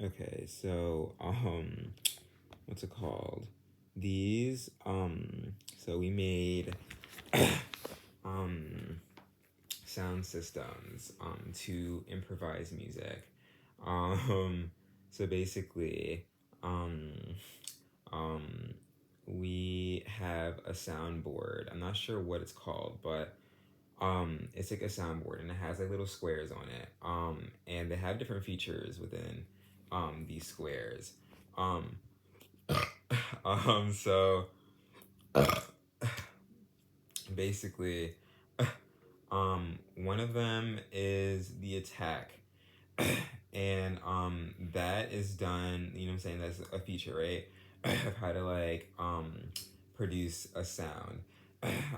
Okay, so what's it called? These so we made um sound systems to improvise music. Um so basically um um we have a soundboard. I'm not sure what it's called, but it's like a soundboard and it has like little squares on it. And they have different features within these squares. Um so basically one of them is the attack. And that is done, you know what I'm saying, that's a feature, right? Of how to like produce a sound.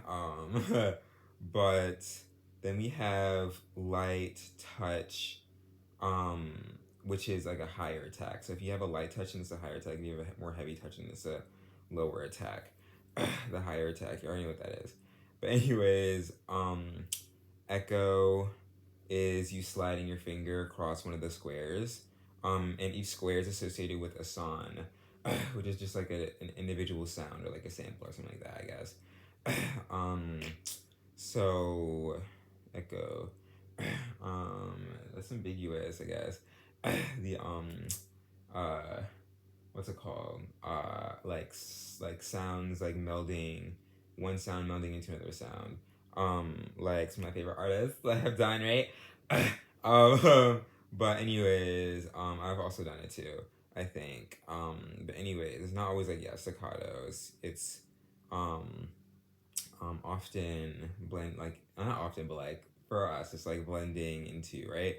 um but then we have light touch, um which is like a higher attack. So if you have a light touch and it's a higher attack, if you have a more heavy touch and it's a lower attack. The higher attack, you already know what that is. But anyways, echo is you sliding your finger across one of the squares. And each square is associated with a son, which is just like an individual sound or like a sample or something like that, I guess. um, so echo, that's ambiguous, I guess. The uh, what's it called? Like sounds like melding, one sound melding into another sound. Like some of my favorite artists that have done, right? But anyways, I've also done it too, I think. But anyways, it's not always like staccatos. It's um often blend, like not often, but like for us, it's like blending into, right?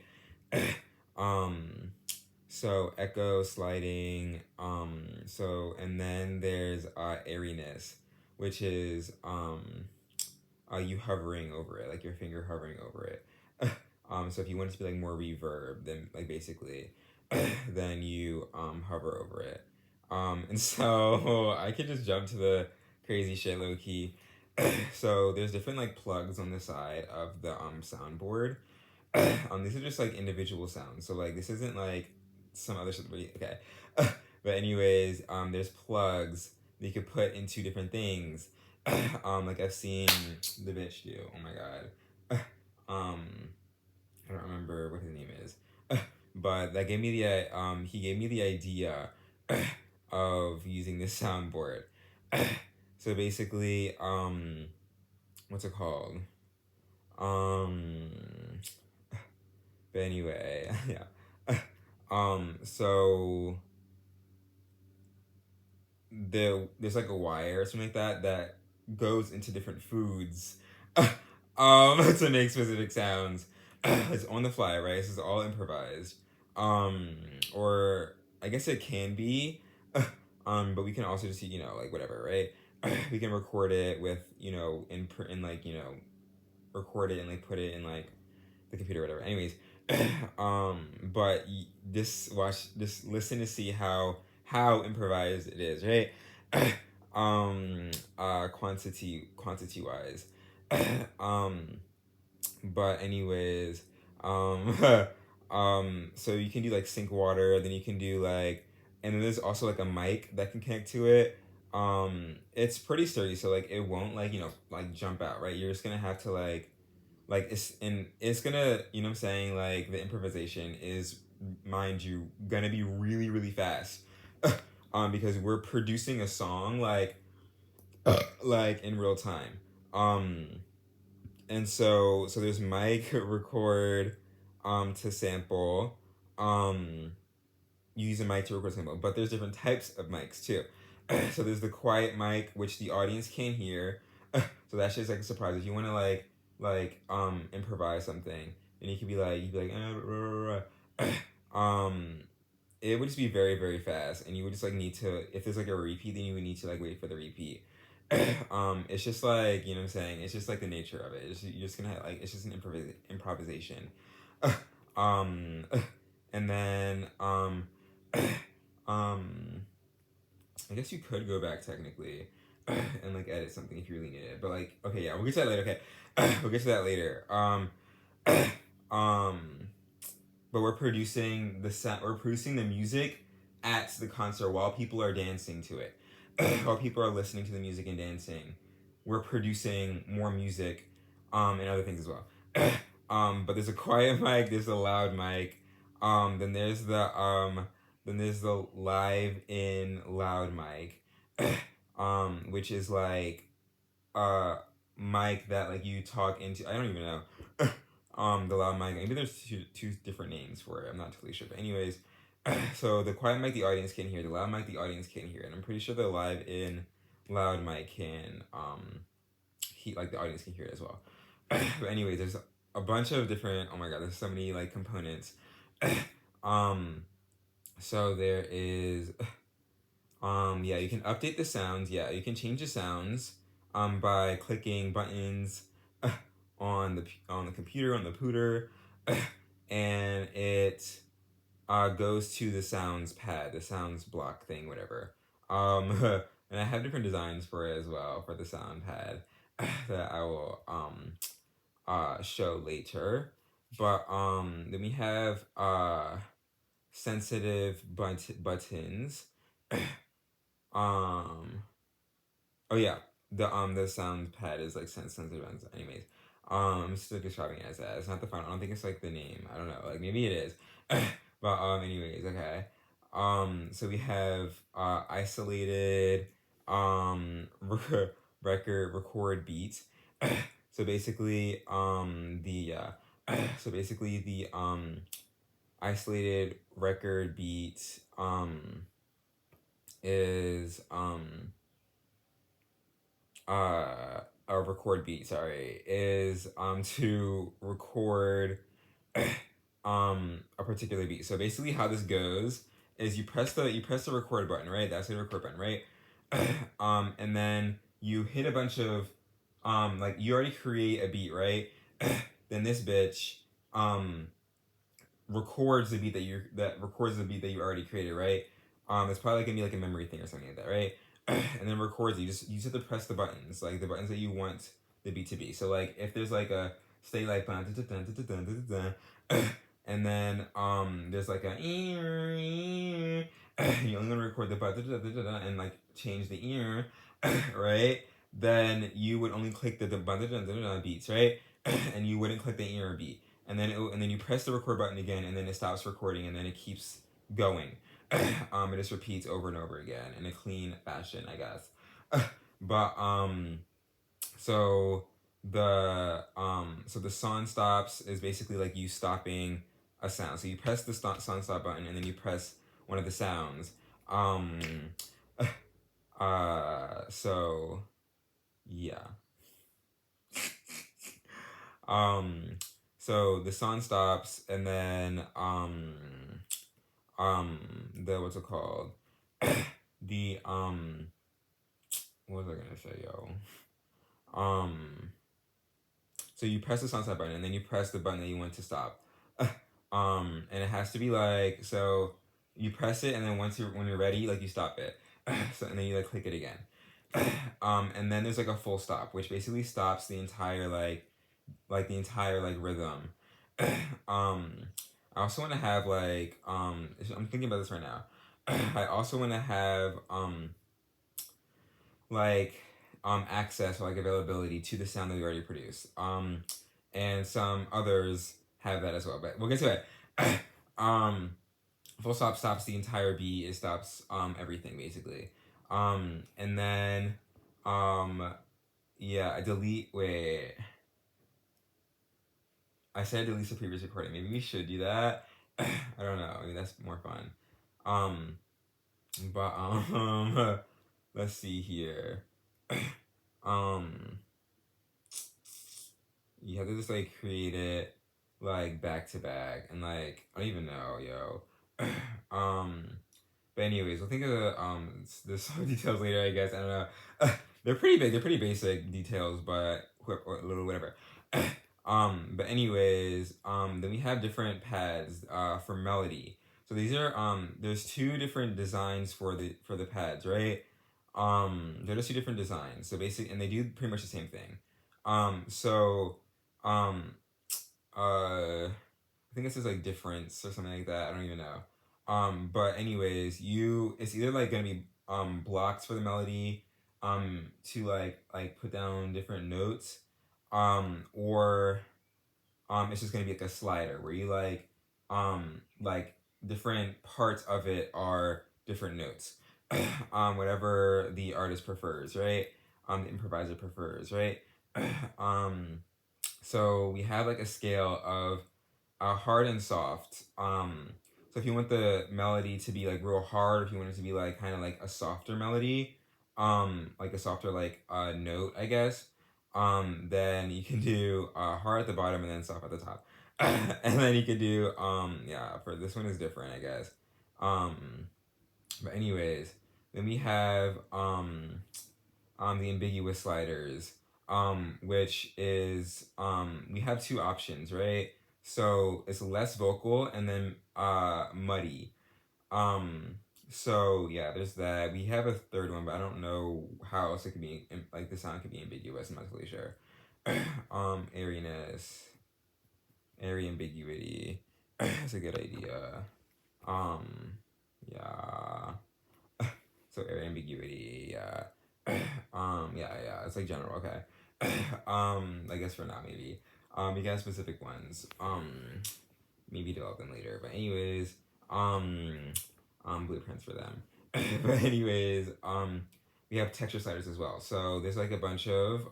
um so echo sliding, and then there's airiness, which is you hovering over it, like your finger hovering over it. So if you want it to be like more reverb, then like basically then you hover over it. And so I could just jump to the crazy shit low key. So there's different like plugs on the side of the soundboard. These are just like individual sounds. So like this isn't like some other shit. Okay. But anyways, there's plugs that you could put into different things. Like I've seen the bitch do. Oh my god. um, I don't remember what his name is. But that gave me the he gave me the idea of using this soundboard. So basically, what's it called? Um, but anyway, yeah. So there's like a wire or something like that that goes into different foods, to make specific sounds. It's on the fly, right? This is all improvised. Um, or I guess it can be, but we can also just like whatever, right? We can record it with in like record it and like put it in like the computer or whatever. Anyways, but just listen to see how improvised it is, right? Quantity wise. um, but anyways, um, so you can do like sink water, then you can do like, and then there's also like a mic that can connect to it. It's pretty sturdy, so like it won't like like jump out, right? You're just gonna have to like it's gonna, you know what I'm saying, like the improvisation is, mind you, gonna be really really fast. Because we're producing a song like in real time. um and so there's mic, record, to sample, um you use a mic to record sample, but there's different types of mics too. So there's the quiet mic, which the audience can't hear. So that's just like a surprise. If you want to improvise something, then you'd be like it would just be very very fast, and you would just like need to, if there's like a repeat, then you would need to like wait for the repeat. It's just like, you know what I'm saying, it's just like the nature of it. You're just gonna have, like, it's just an improvisation. um and then um I guess you could go back technically and like edit something if you really need it. But like, okay, yeah, we'll get to that later. Okay. We'll get to that later. Um but we're producing we're producing the music at the concert while people are dancing to it. While people are listening to the music and dancing, we're producing more music, and other things as well. But there's a quiet mic, there's a loud mic, then there's the live in loud mic, which is like uh mic that like you talk into. I don't even know. The loud mic. Maybe there's two different names for it. I'm not totally sure. But anyways, so the quiet mic the audience can hear, the loud mic the audience can't hear, and I'm pretty sure the live in loud mic can like the audience can hear it as well. But anyways, there's a bunch of different. Oh my god, there's so many like components. um, so there is. Yeah, you can update the sounds. Yeah, you can change the sounds. By clicking buttons on the computer on the pooter, and it goes to the sounds pad, the sounds block thing, whatever. And I have different designs for it as well for the sound pad that I will show later. But then we have sensitive buttons. um oh yeah, the sound pad is like sensitive buttons. Anyways, I'm still describing it as that. It's not the final. I don't think it's like the name. I don't know. Like maybe it is. But anyways, okay. So we have isolated record beats. So basically the isolated record beat is a record beat, sorry, is to record a particular beat. So basically how this goes is you press the record button, right? That's the record button, right? And then you hit a bunch of like you already create a beat, right? Then this bitch records the beat that you already created, right? It's probably gonna be like a memory thing or something like that, right? And then records it. You just have to press the buttons, like the buttons that you want the beat to be. So like if there's like a stay like and then there's like a you only gonna record the and like change the ear, right? Then you would only click the beats, right? And you wouldn't click the ear beat, and then you press the record button again, and then it stops recording, and then it keeps going. It just repeats over and over again in a clean fashion, I guess. But so the song stops is basically like you stopping a sound. So you press the song stop button, and then you press one of the sounds. So yeah. um so the song stops, and then the what's it called? The what was I gonna say, yo? So you press the song stop button, and then you press the button that you want to stop. And it has to be like, so you press it, and then when you're ready, like you stop it. So and then you like click it again. And then there's like a full stop, which basically stops the entire the entire like rhythm. I also want to have like I'm thinking about this right now. I also want to have like access or like availability to the sound that we already produce. And some others have that as well, but we'll get to it. Full stop stops the entire beat. It stops everything basically. And then yeah, I delete. Wait, I said delete the previous recording. Maybe we should do that. I don't know. I mean, that's more fun. But let's see here. um, you have to just like create it like back to back, and like I don't even know, yo. But anyways, we'll think of there's some details later, I guess. I don't know. They're pretty big. They're pretty basic details, but or a little whatever. But anyways, then we have different pads for melody. So these are there's two different designs for the pads, right? They're just two different designs. So basically, and they do pretty much the same thing. So I think it says like difference or something like that. I don't even know. But anyways, it's either like gonna be blocks for the melody, to like put down different notes, or it's just gonna be like a slider where you like different parts of it are different notes, whatever the artist prefers, right? The improviser prefers, right? um, so we have like a scale of hard and soft. So if you want the melody to be like real hard, if you want it to be like kind of like a softer melody, like a softer like note, I guess, then you can do hard at the bottom and then soft at the top, and then you could do yeah. For this one is different, I guess. Um, but anyways, then we have the ambiguous sliders, which is we have two options, right? So it's less vocal and then muddy. Um, so yeah, there's that. We have a third one, but I don't know how else it could be like the sound could be ambiguous. I'm not totally sure. Airiness, airy ambiguity. That's a good idea. Um, yeah. So airy ambiguity, yeah. Yeah, it's like general, okay. I guess for now maybe. We got specific ones. Maybe develop them later. But anyways, blueprints for them. But anyways, we have texture sliders as well. So there's like a bunch of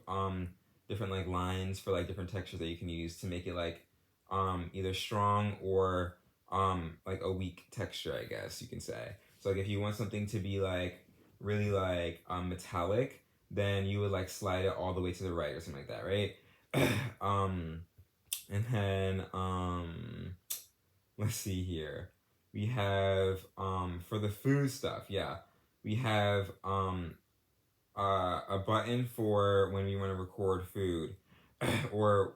different like lines for like different textures that you can use to make it like either strong or like a weak texture, I guess you can say. So like if you want something to be like really like metallic, then you would like slide it all the way to the right or something like that, right? um and then let's see here. We have for the food stuff, yeah. We have a button for when we want to record food. Or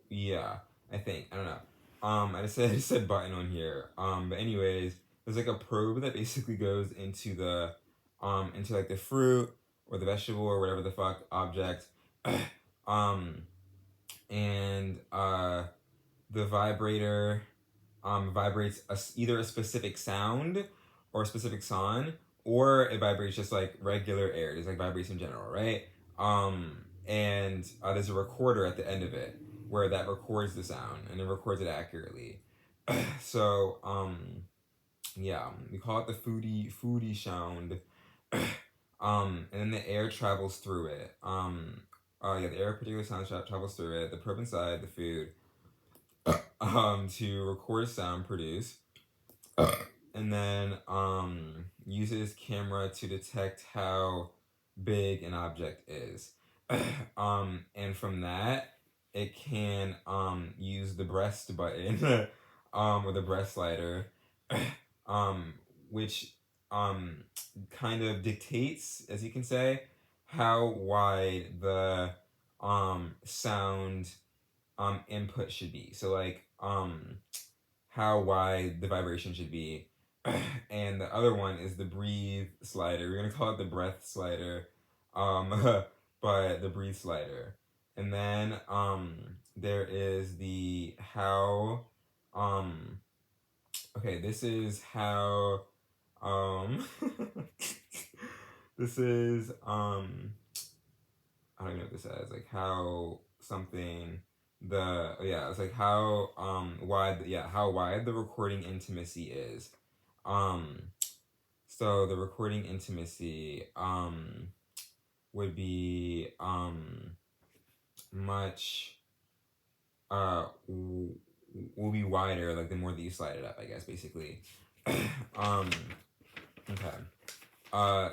yeah, I think. I don't know. I just said button on here. But anyways, there's like a probe that basically goes into like the fruit or the vegetable or whatever the fuck object. um and the vibrator vibrates either a specific sound or a specific song, or it vibrates just like regular air. It's like vibrates in general, right? And there's a recorder at the end of it where that records the sound and it records it accurately. So yeah, we call it the foodie sound. And then the air travels through it. Yeah, the air particular sound travels through it. The probe inside the food to record sound produced, and then uses camera to detect how big an object is. And from that, it can use the breast button or the breast slider, um, which kind of dictates, as you can say, how wide the sound input should be. So like how wide the vibration should be. And the other one is the breathe slider. We're gonna call it the breath slider, but the breathe slider. And then there is the how. Okay, this is how. This is I don't know what this says. Like how something it's like how wide how wide the recording intimacy is. So the recording intimacy would be much will be wider, like the more that you slide it up, I guess, basically. Okay.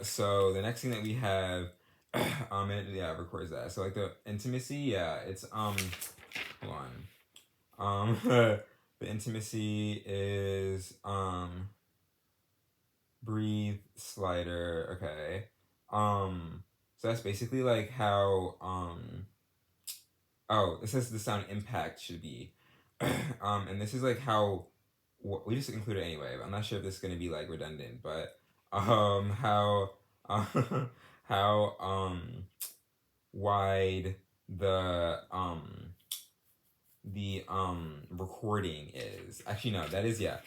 So the next thing that we have it records that. So like the intimacy, yeah, it's hold on. The intimacy is breathe slider, okay. So that's basically like how it says the sound impact should be. And this is like how we just included anyway, but I'm not sure if this is gonna be like redundant, but how how wide the the recording is. Actually, no, that is, yeah.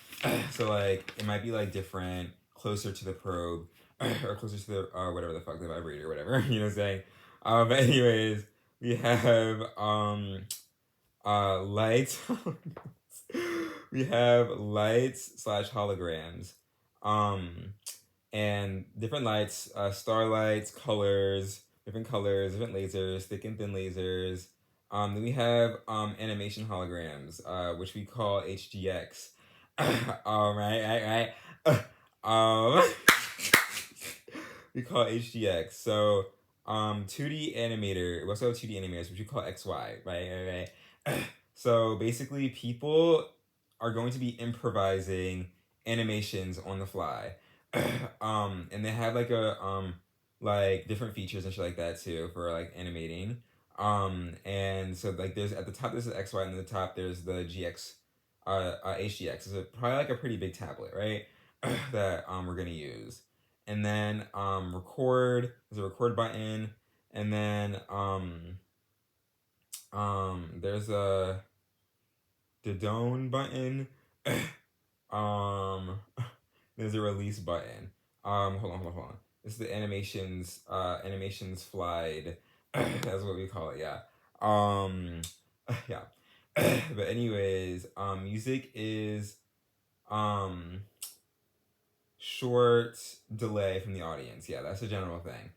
So like it might be like different, closer to the probe, or closer to the whatever the fuck, the vibrator, whatever. You know what I'm saying? But anyways, we have lights. We have lights slash holograms, and different lights, starlights, different lasers, thick and thin lasers. Then we have animation holograms, which we call HGX. Right. We call HGX. So 2D animator. We also have 2D animators, which we call XY. Right. So basically, people are going to be improvising animations on the fly. And they have like different features and shit like that too for like animating. And so like there's at the top there's the XY, and at the top there's the GX, HGX. It's probably like a pretty big tablet, right? That we're gonna use. And then record, there's a record button, and then there's a Dodone button. um there's a release button. Hold on. This is the animations slide. That's what we call it, yeah. Yeah. But anyways, music is um short delay from the audience. Yeah, that's a general thing.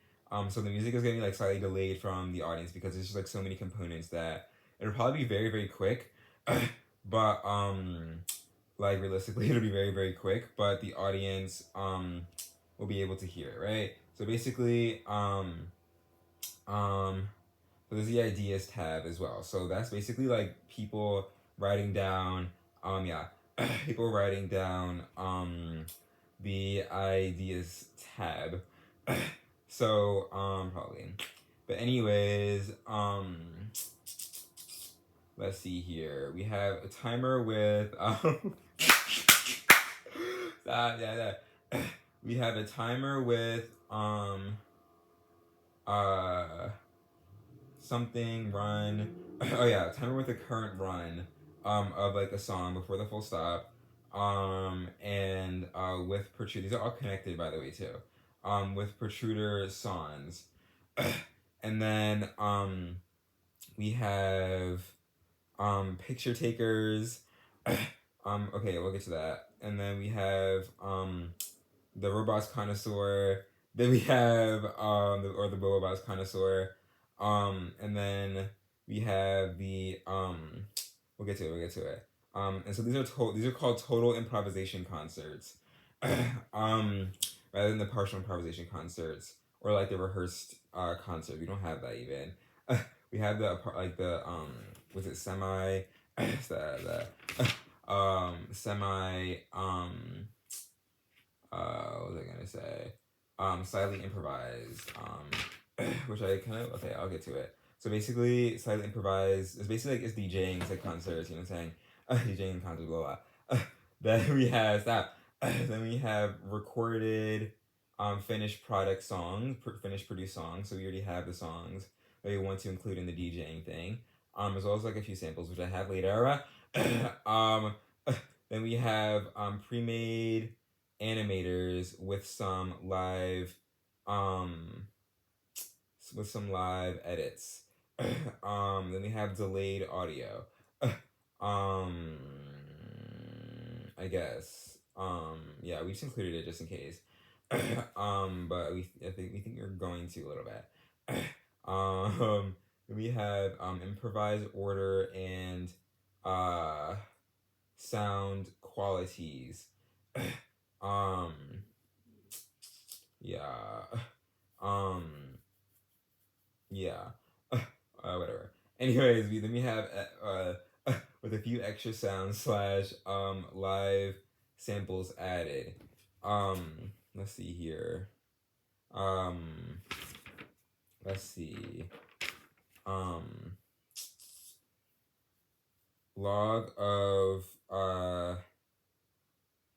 So the music is gonna be like slightly delayed from the audience because there's just like so many components that it'll probably be very, very quick. But like realistically it'll be very, very quick, but the audience will be able to hear it, right? So basically so there's the ideas tab as well. So that's basically like people writing down yeah people writing down the ideas tab. So probably, but anyways, let's see here. We have a timer with yeah. We have a timer with something run. Oh yeah, timer with a current run of like a song before the full stop. And with protruder, these are all connected by the way too. With protruder songs. And then we have picture takers. Okay, we'll get to that. And then we have the robots connoisseur. Then we have the bobobots connoisseur. And then we have the we'll get to it. And so these are called total improvisation concerts. Rather than the partial improvisation concerts or like the rehearsed concert. We don't have that even. We have the like the was it semi the semi what was I gonna say? Slightly improvised. Which I kind of okay, I'll get to it. So basically, slightly improvised is basically like it's DJing, it's like concerts, you know what I'm saying? DJing concerts, blah blah. Then we have that. Then we have recorded, finished product songs, finished produced songs. So we already have the songs that we want to include in the DJing thing. As well as like a few samples, which I have later. Then we have pre-made animators with some live edits. Then we have delayed audio. um I guess. Yeah, we just included it just in case. But I think we think you're going to a little bit. We have improvised order and sound qualities. um yeah. Yeah. Whatever. Anyways, then we have with a few extra sounds slash live samples added. Let's see here. Let's see. Log of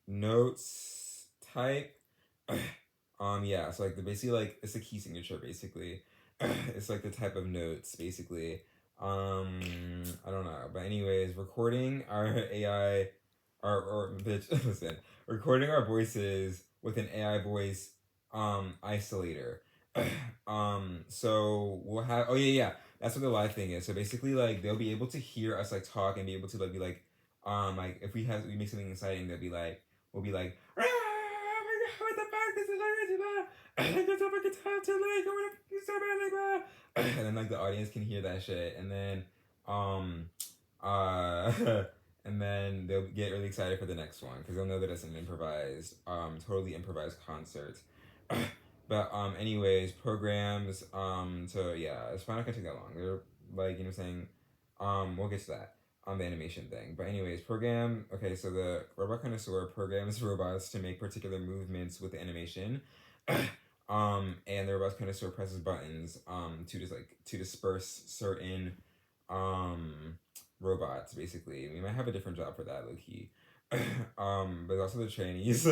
notes type. Yeah, so like basically like it's a key signature basically. It's like the type of notes basically. I don't know, but anyways, recording our AI, or bitch, listen, recording our voices with an AI voice isolator. So we'll have, oh yeah, that's what the live thing is. So basically, like, they'll be able to hear us like talk and be able to like be like if we make something exciting, they'll be like, we'll be like, "Ah, oh my God, what the fuck, this is crazy, blah. I get up, I get time to like, I wanna be so badly, blah." And then like the audience can hear that shit, and then um uh and then they'll get really excited for the next one because they'll know that it's an improvised totally improvised concert. But anyways, programs, so yeah, it's probably not gonna take that long. They're like, you know what I'm saying, we'll get to that on the animation thing. But anyways, program, okay, so the robot connoisseur programs robots to make particular movements with the animation. And the robot connoisseur presses buttons to just like to disperse certain um robots. Basically, we might have a different job for that, low key. But also the trainees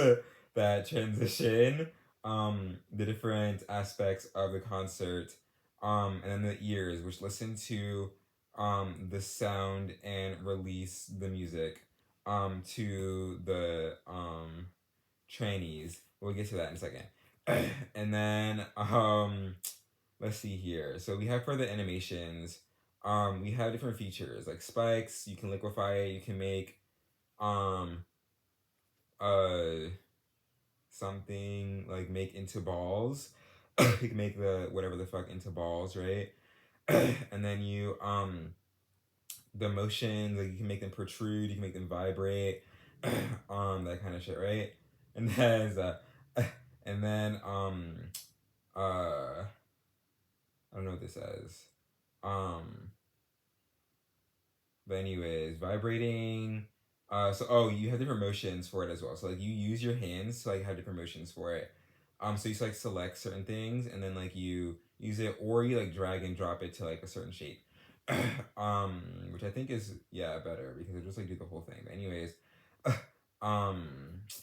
that transition the different aspects of the concert, and then the ears which listen to the sound and release the music to the trainees. We'll get to that in a second. And then let's see here. So we have for the animations, we have different features like spikes. You can liquefy it. You can make um uh something like make into balls. You can make the whatever the fuck into balls, right? And then you the motions, like you can make them protrude, you can make them vibrate, that kind of shit, right? And then and then I don't know what this says. Um but anyways, vibrating. So you have different motions for it as well. So like you use your hands to like have different motions for it. So you like select certain things and then like you use it, or you like drag and drop it to like a certain shape. Which I think is better because it just like do the whole thing. But anyways, um,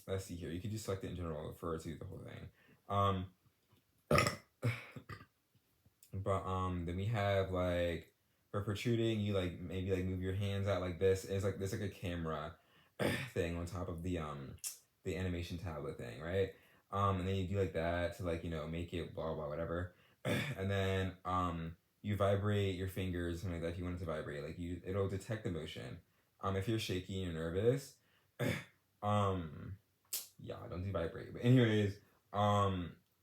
let's see here. You could just select it in general for it to do the whole thing. But then we have like for protruding, you like maybe like move your hands out like this. It's like there's like a camera thing on top of the animation tablet thing, right? And then you do like that to like, you know, make it blah blah whatever. And then you vibrate your fingers, something like that if you want it to vibrate. Like it'll detect the motion. If you're shaky and you're nervous, um don't do vibrate. But anyways, I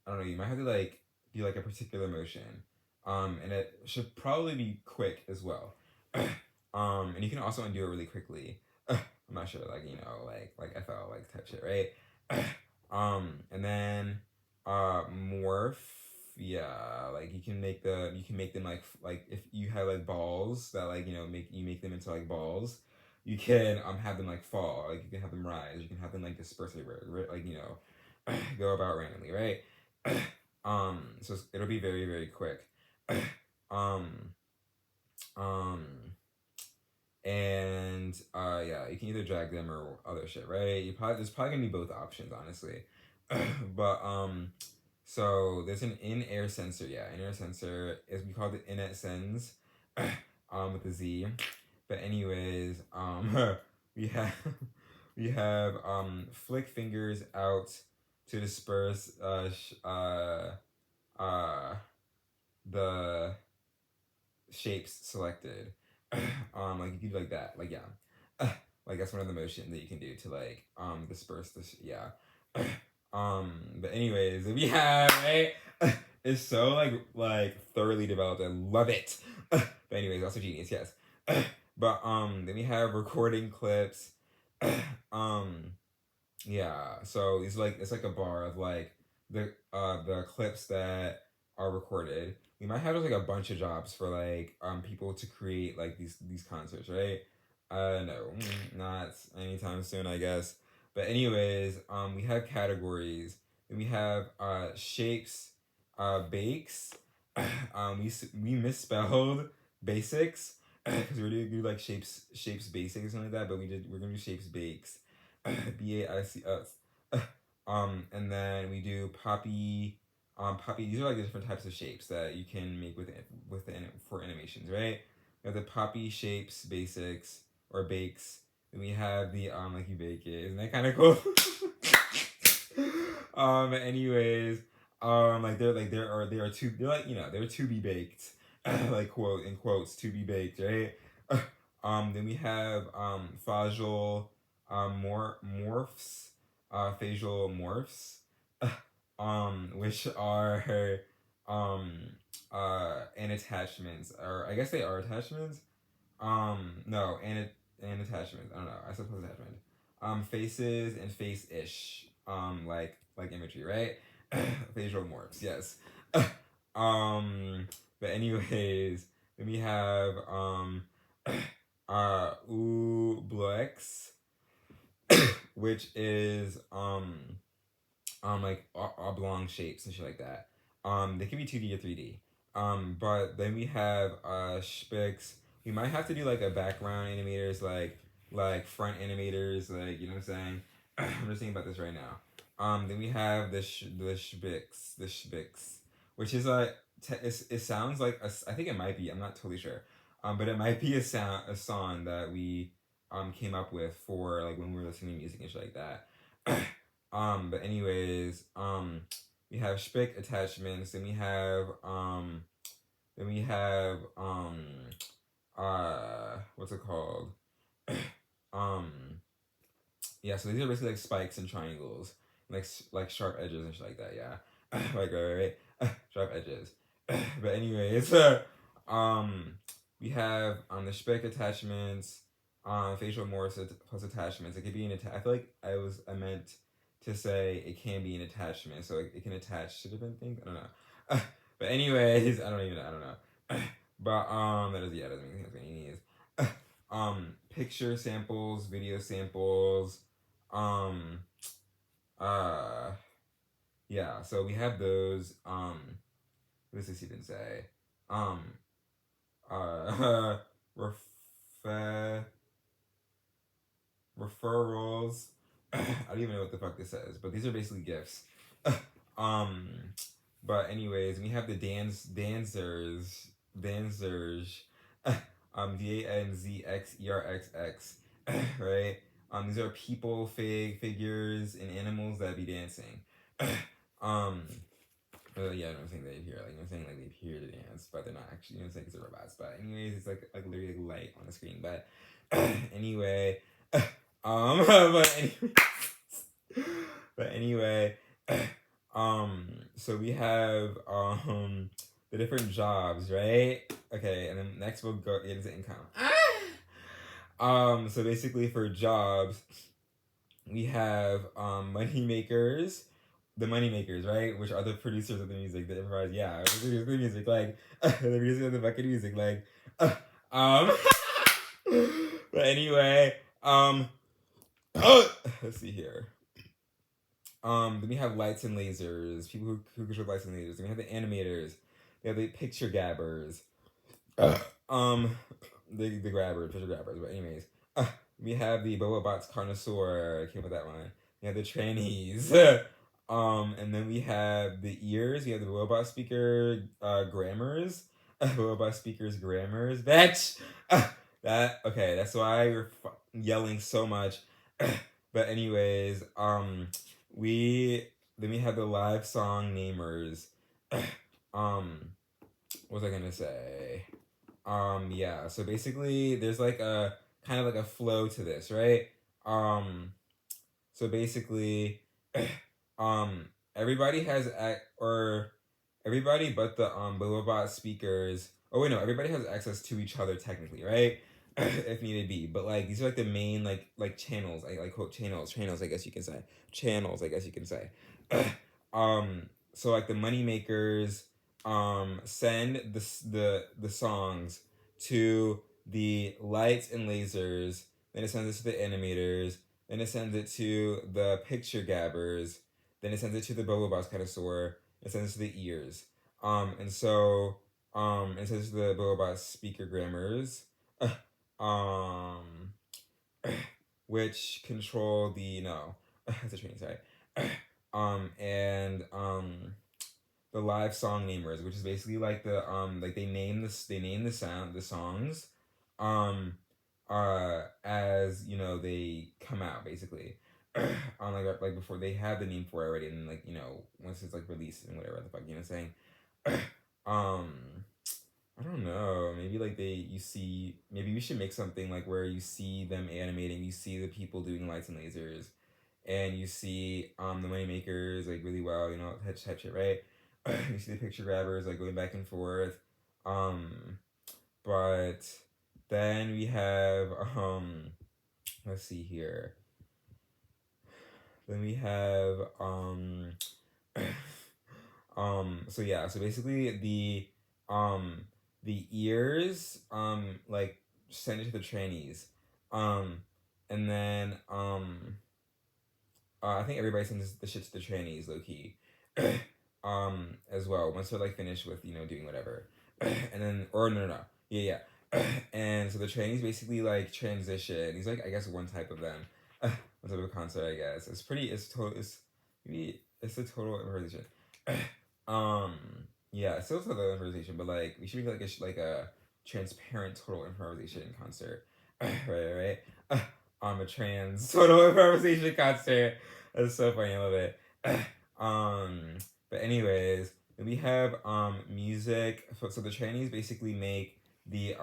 don't know, you might have to like do like a particular motion. And it should probably be quick as well. And you can also undo it really quickly. I'm not sure, like, you know, like FL like type shit, right? And then morph, yeah, like you can make them like if you have like balls that like, you know, make them into like balls. You can have them like fall, like you can have them rise, you can have them like disperse everywhere, like, you know, go about randomly, right? So it'll be very very quick. um um and you can either drag them or other shit, right? There's probably gonna be both options, honestly. But so there's an in-air sensor. In-air sensor is, we call it in-air sens with a Z. But anyways, we have we have flick fingers out to disperse the shapes selected. Like you can do like that, like like that's one of the motions that you can do to like disperse this. But anyways, we have right. It's so like thoroughly developed. I love it. But anyways, also genius, yes. But then we have recording clips. um so it's like a bar of like the clips that are recorded. We might have like a bunch of jobs for like people to create like these concerts, right? No, not anytime soon, I guess. But anyways, we have categories. Then we have shapes, bakes. We misspelled basics because we're gonna do like shapes basics or something like that, but we're gonna do shapes bakes. BAICS. And then we do poppy. Poppy. These are like the different types of shapes that you can make for animations, right? We have the poppy shapes basics or bakes. Then we have the like you bake it. Isn't that kind of cool? Anyways, there are two, they're like, they're to be baked, like quote in quotes, to be baked, right? Then we have facial morphs, facial morphs, which are um and attachments, or I guess they are attachments. No, and attachments. I don't know. I suppose attachment. Faces and face-ish. Like imagery, right? Facial morphs, yes. But anyways, then we have Ublex, which is like oblong shapes and shit like that. They can be 2D or 3D. But then we have Spix. We might have to do like a background animators, like front animators, like, you know what I'm saying. I'm just thinking about this right now. Then we have the Spix, which is it sounds like I think it might be. I'm not totally sure. But it might be a song that we came up with for like when we were listening to music and shit like that. But anyways, we have Spick attachments, then we have what's it called? Yeah, so these are basically like spikes and triangles, like sharp edges and shit like that, yeah. Like right, sharp edges. But anyways, we have the Spick attachments, facial morphs plus attachments. It could be I feel like I meant to say it can be an attachment, so it can attach to different things. I don't know. But anyways, I don't know. But that doesn't make sense what any is. Picture samples, video samples, yeah. So we have those. What does this even say? Refer referrals. I don't even know what the fuck this says, but these are basically gifts. But anyways, we have the dancers, DANZXERXX, right? These are people, figures, and animals that be dancing. Yeah, I'm saying they appear, like I'm saying like they appear to dance, but they're not actually. You know, it's like it's a robots. But anyways, it's like literally like light on the screen. But anyway, but anyway, but anyway, so we have the different jobs, right? Okay, and then next we'll go into income. So basically for jobs, we have money makers, the money makers, right? Which are the producers of the music, the improvise, yeah, the producers of the music, like the producers of the fucking music, like but anyway, let's see here. Then we have lights and lasers, people who control lights and lasers. Then we have the animators, we have the picture grabbers, the grabbers, picture grabbers. But anyways, we have the bobobots connoisseur. I came with that one. We have the trannies. And then we have the ears. We have the robot speaker grammars. Robot speakers grammars. Bitch. Okay. That's why we're yelling so much. But anyways, we have the live song namers. What was I gonna say? Yeah, so basically there's like a kind of like a flow to this, right? So basically everybody has everybody but the Bobobot speakers. Oh wait, no, everybody has access to each other technically, right? If needed be. But like these are like the main like channels, like quote channels, I guess you can say. Channels, I guess you can say. So like the money makers send the songs to the lights and lasers, then it sends it to the animators, then it sends it to the picture gabbers, then it sends it to the bobobots connoisseur, it sends it to the ears. And so it sends it to the bobobot speaker grammars, which control the that's a training, sorry. And the live song namers, which is basically like the they name the songs, as you know they come out basically. Like before they have the name for it already, and like you know once it's like released and whatever the fuck you know what I'm saying. um I don't know. Maybe like you see. Maybe we should make something like where you see them animating. You see the people doing lights and lasers, and you see the money makers like really well. You know type shit, right? You see the picture grabbers like going back and forth. Um, but then we have let's see here. Then we have so yeah, so basically um the ears like send it to the trannies. Um and then I think everybody sends the shit to the trannies low key. As well once they're like finished with you know doing whatever. And then or no, yeah. And so the trannies basically like transition. He's like I guess one type of them. One type of concert I guess. It's maybe it's a total improvisation. um yeah, it's still total improvisation, but like we should make like a transparent total improvisation concert. Right. A trans total improvisation concert. That's so funny, I love it. um but anyways, we have music. So the trannies basically make the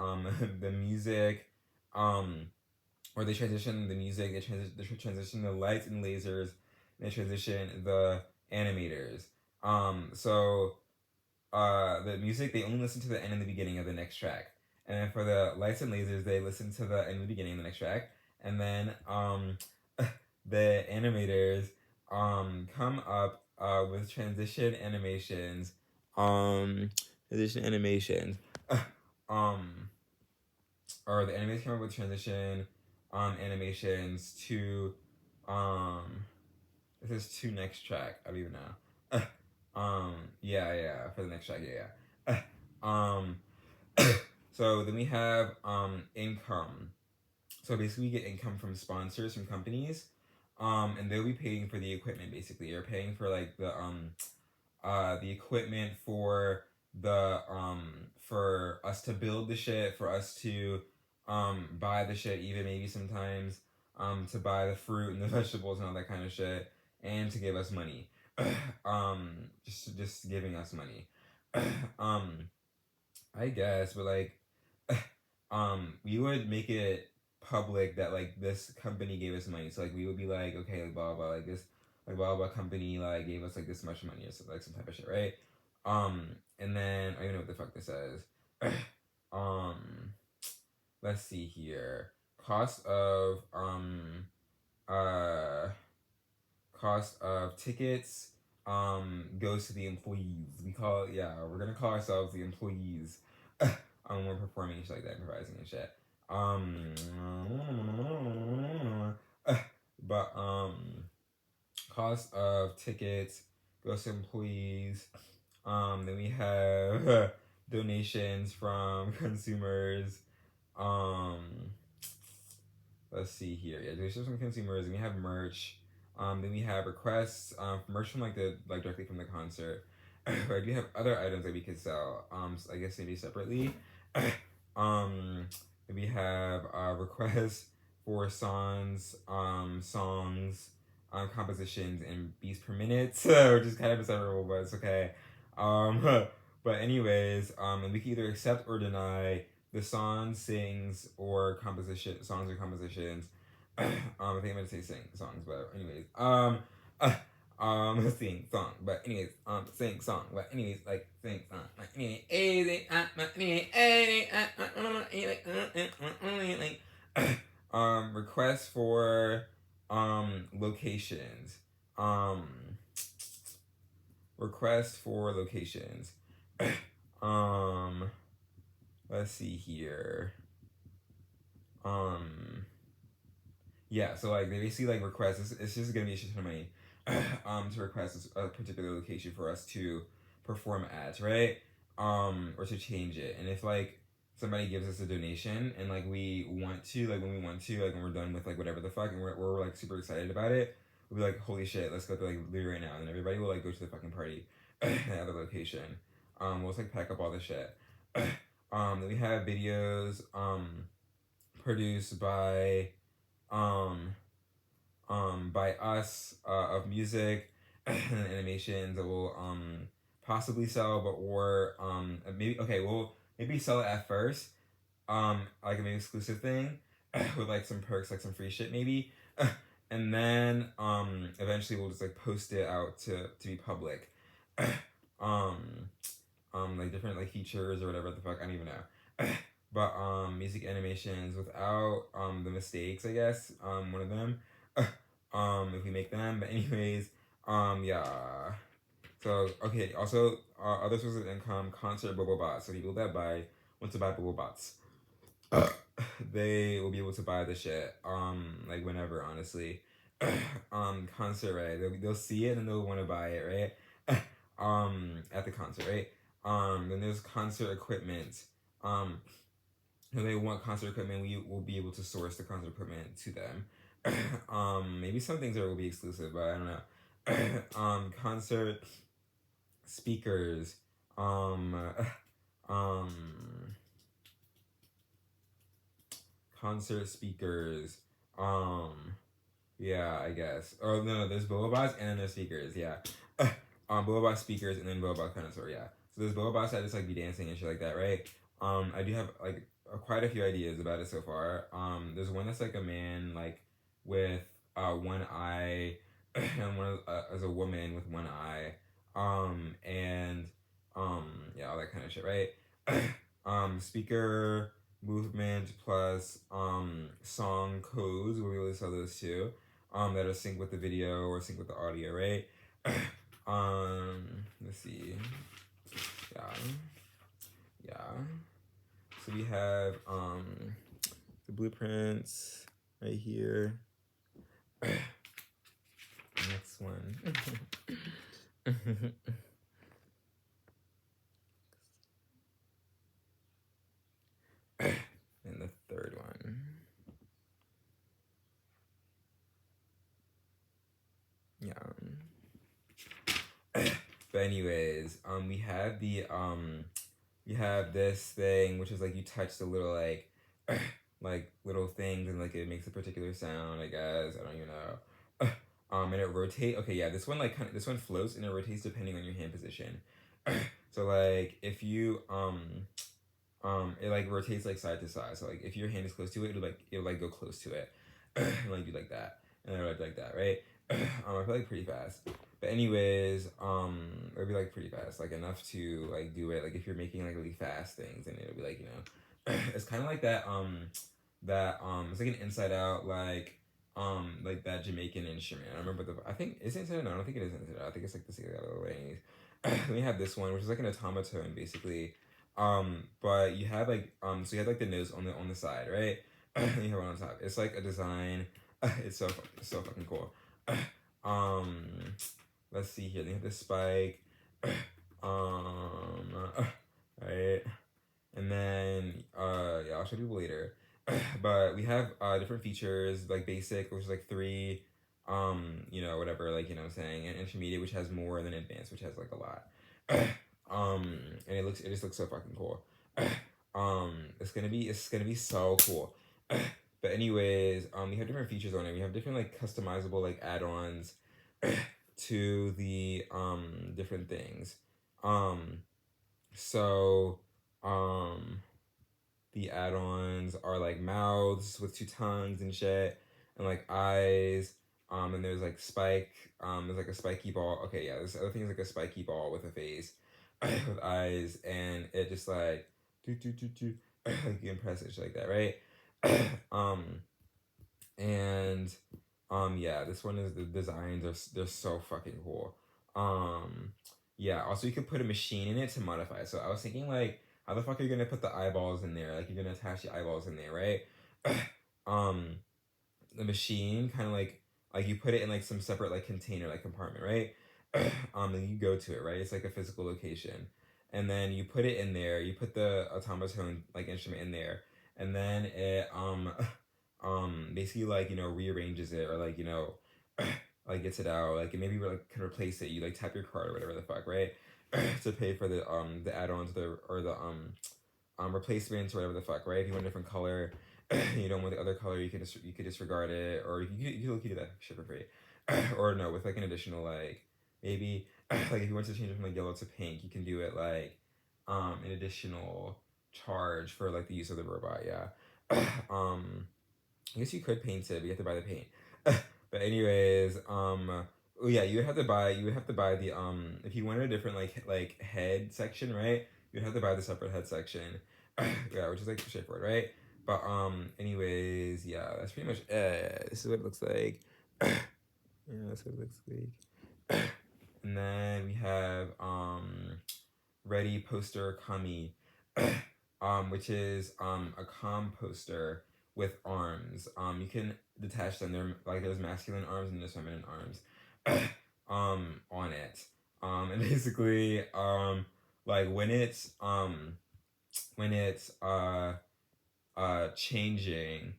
the music um or they transition the music, they transition the lights and lasers, and they transition the animators. So the music they only listen to the end and the beginning of the next track, and then for the lights and lasers they listen to the end and the beginning of the next track, and then the animators come up with transition animations um or the animators come up with transition animations to um this is to next track. I don't even know. Yeah, for the next track, yeah. So then we have income. So basically, we get income from sponsors from companies, and they'll be paying for the equipment. Basically, or paying for like the equipment for us to build the shit, for us to buy the shit, even maybe sometimes to buy the fruit and the vegetables and all that kind of shit, and to give us money. Just giving us money. um I guess, but like we would make it public that like this company gave us money. So like we would be like, okay, like blah blah, like this like blah blah company like gave us like this much money or so, like some type of shit, right? And then I don't even know what the fuck this says. um let's see here. Cost of uh cost of tickets goes to the employees. We're gonna call ourselves the employees. We're performing and shit like that, improvising and shit. Um but cost of tickets goes to employees. Then we have donations from consumers. Um let's see here. Yeah, donations from consumers. And we have merch. Then we have requests for merch from like directly from the concert. Right, we have other items that we could sell. So I guess maybe separately. um, we have requests for compositions, and beats per minute, which is kind of inseparable, but it's okay. Um, but anyways, and we can either accept or deny the songs, sings, or songs or compositions. I think I'm gonna say sing songs, but anyways, sing song, but anyways, sing song, but anyways, like sing song, like anyways, requests for locations, um, requests for locations, um, let's see here, yeah, so like they basically like request. It's just gonna be a shit ton of money, to request a particular location for us to perform at, right? Or to change it. And if like somebody gives us a donation and like we want to, like when we want to, like when we're done with like whatever the fuck, and we're like super excited about it, we'll be like, holy shit, let's go to like leave right now, and everybody will like go to the fucking party at the location. We'll just like pack up all the shit. Then we have videos. produced um by us of music and animations that will possibly sell, but or maybe okay, we'll maybe sell it at first, like a maybe exclusive thing with like some perks, like some free shit maybe. And then eventually we'll just like post it out to be public. um like different like features or whatever the fuck, I don't even know. But music animations without the mistakes, I guess, one of them. If we make them. But anyways, yeah. So okay, also other sources of income, concert bobobots. So people that want to buy bobobots, they will be able to buy the shit like whenever, honestly. Concert, right? They'll see it and they'll want to buy it, right? At the concert, right? Then there's concert equipment. If they want concert equipment, we will be able to source the concert equipment to them. Maybe some things will be exclusive, but I don't know. Concert speakers. Um, um, concert speakers. Yeah, I guess. Oh no, there's bobobots and then there's speakers. Yeah. Bobobot speakers and then Bobobot connoisseur. Yeah. So there's bobobots that just like be dancing and shit like that, right? I do have like quite a few ideas about it so far. There's one that's like a man like with one eye, and one as a woman with one eye. And yeah, all that kind of shit, right? Speaker movement plus song codes. We'll be able to sell those too. That are sync with the video or sync with the audio, right? Let's see. Yeah. Yeah. So we have the blueprints right here. Next one. And the third one. Yeah. But anyways, we have we have this thing which is like you touch the little like like little things and like it makes a particular sound, I guess. I don't even know. And it rotates. Okay, yeah, this one like this one floats and it rotates depending on your hand position. So like if you it like rotates like side to side. So like if your hand is close to it, it'll like go close to it. And like do like that. And then like that, right? I feel like pretty fast. But anyways, it'll be like pretty fast, like enough to like do it. Like if you're making like really fast things, and it'll be like, you know, it's kind of like that. It's like an inside out like that Jamaican instrument. I remember I think it's inside out. No, I don't think it is inside out. I think it's like the other way. Then we have this one, which is like an automaton, basically. But you have like so you have like the nose on the side, right? And you have one on top. It's like a design. It's so fucking cool. Um, let's see here. They have the spike. Right, and then yeah, I'll show people later. But we have different features like basic, which is like 3, you know, whatever, like, you know what I'm saying, and intermediate, which has more, and then advanced, which has like a lot. And it just looks so fucking cool. It's gonna be so cool. But anyways, we have different features on it. We have different like customizable like add-ons to the different things. So the add-ons are like mouths with 2 tongues and shit, and like eyes. And there's like spike. There's like a spiky ball. Okay, yeah. This other thing is like a spiky ball with a face, with eyes, and it just like do like you can press it shit like that, right? And yeah, this one is the designs they're so fucking cool. Yeah, also you could put a machine in it to modify it. So I was thinking like, how the fuck are you gonna put the eyeballs in there? Like you're gonna attach the eyeballs in there, right? um the machine kind of like you put it in like some separate like container, like compartment, right? And you go to it, right? It's like a physical location, and then you put it in there. You put the automaton like instrument in there, and then it basically like, you know, rearranges it, or like, you know, like gets it out, like, and maybe like can replace it. You like tap your card or whatever the fuck, right? To pay for the add-ons, or the replacements or whatever the fuck, right? If you want a different color, you don't want the other color, you could disregard it, or you could do that shit for free. Or no, with like an additional like maybe like if you want to change it from like yellow to pink, you can do it like an additional charge for like the use of the robot. Yeah. I guess you could paint it, but you have to buy the paint. But anyways, oh yeah, you would have to buy the if you wanted a different like head section, right? You'd have to buy the separate head section. Yeah, which is like straightforward, right? But anyways, yeah, that's pretty much it. This is what it looks like. Yeah, that's what it looks like. And then we have Ready Poster Kami, which is a composter with arms. You can detach them. They're like there's masculine arms and there's feminine arms on it. And basically like when it's changing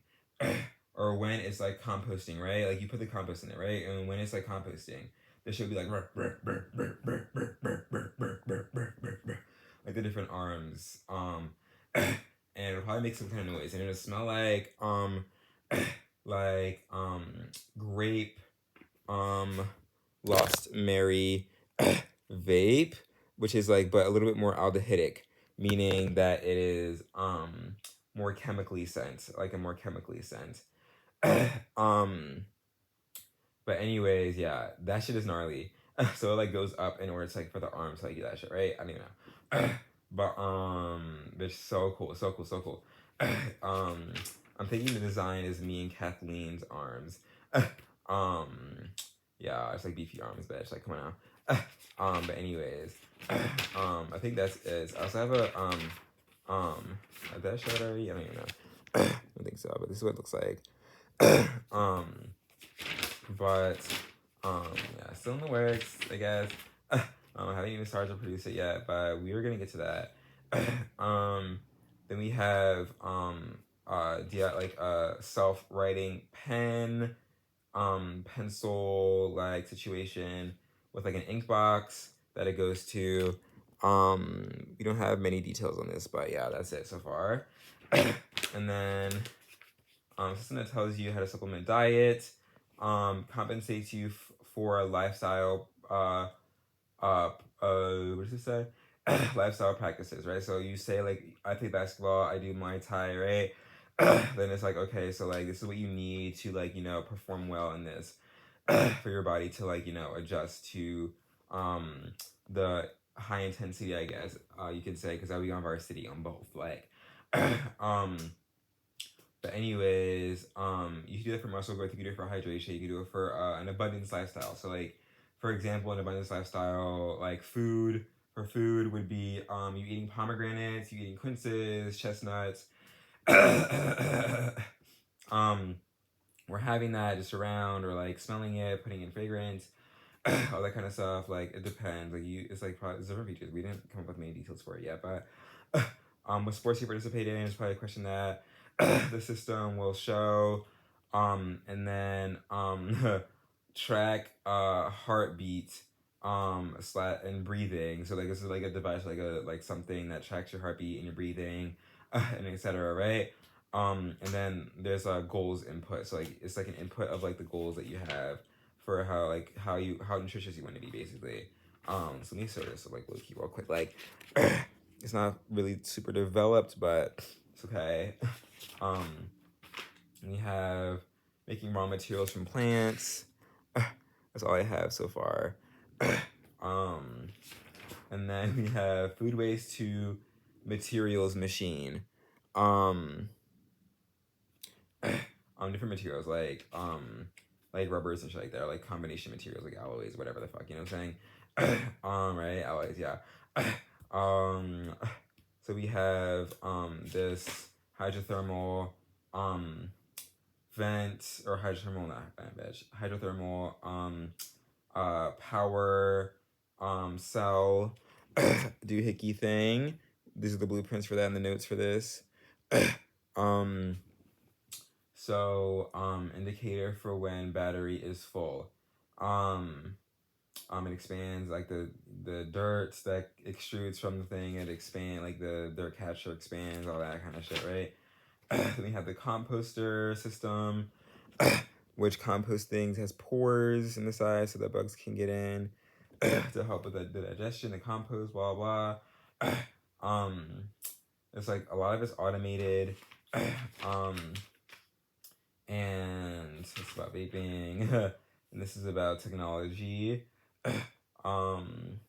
or when it's like composting, right? Like you put the compost in it, right? And when it's like composting, there should be like like the different arms. And it'll probably make some kind of noise. And it'll smell like grape Lost Mary vape, which is like but a little bit more aldehydic, meaning that it is more chemically scent, like a more chemically scent. um but anyways, yeah, that shit is gnarly. So it like goes up in order to like for the arms to like do that shit, right? I don't even know. But it's so cool, so cool, so cool. I'm thinking the design is me and Kathleen's arms. um yeah, it's like beefy arms, bitch. Like come on now. But anyways, I think that's it. I also have a did I show it already? I don't even know. I don't think so, but this is what it looks like. But yeah, still in the works, I guess. I haven't even started to produce it yet, but we were gonna get to that. Then we have like a self-writing pen, pencil like situation with like an ink box that it goes to. We don't have many details on this, but yeah, that's it so far. And then system that tells you how to supplement diet, compensates you for a lifestyle what does it say? Lifestyle practices, right? So you say like I play basketball, I do Muay Thai, right? Then it's like okay, so like this is what you need to like perform well in this for your body to like adjust to the high intensity, I guess you could say, because I would be on varsity on both like but anyways, you can do it for muscle growth, you can do it for hydration, you can do it for an abundance lifestyle. So like, for example, an abundance lifestyle, like food would be you eating pomegranates, you eating quinces, chestnuts. We're having that just around, or like smelling it, putting in fragrance, all that kind of stuff. Like it depends. Like it's like probably it's different features. We didn't come up with many details for it yet, but what sports you participate in is probably a question that the system will show, and then track heartbeat and breathing. So like this is like a device, like something that tracks your heartbeat and your breathing, and etc. Right? And then there's a goals input. So like it's like an input of like the goals that you have for how nutritious you want to be basically. So let me sort this like low key real quick. Like it's not really super developed, but it's okay. We have making raw materials from plants. That's all I have so far. And then we have food waste to materials machine. Different materials like rubbers and shit like that, like combination materials like alloys, whatever the fuck, you know what I'm saying? Right, alloys, yeah. So we have this hydrothermal vent, or hydrothermal, not vent, bitch, hydrothermal power cell doohickey thing. These are the blueprints for that and the notes for this. So indicator for when battery is full. It expands like the dirt that extrudes from the thing. It expand like the dirt catcher expands, all that kind of shit, right? Then we have the composter system, which compost things has pores in the side so that bugs can get in to help with the digestion, the compost, blah blah. um, it's like a lot of it's automated, and it's about vaping, and this is about technology. um,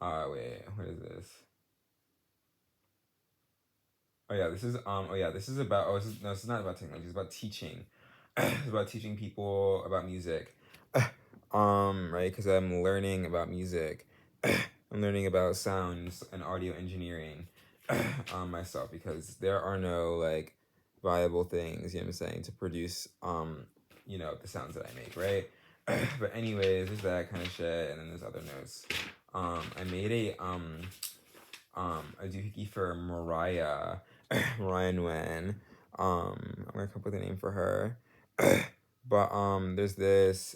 wait, what is this? Oh yeah, this is this is about no, this is not about technology. It's about teaching. It's about teaching people about music. Right, because I'm learning about music. I'm learning about sounds and audio engineering, myself, because there are no like viable things, you know what I'm saying, to produce the sounds that I make, right? But anyways, there's that kind of shit, and then there's other notes. I made a doohickey for Mariah, Mariah Nguyen. I'm gonna come up with a name for her. But there's this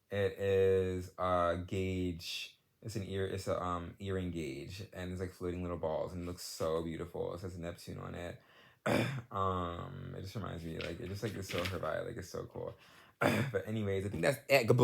it is a gauge. It's an ear. It's a earring gauge, and it's like floating little balls, and it looks so beautiful. It says Neptune on it. It just reminds me, like, it just like is so her vibe. Like, it's so cool. But anyways, I think that's it. Goodbye.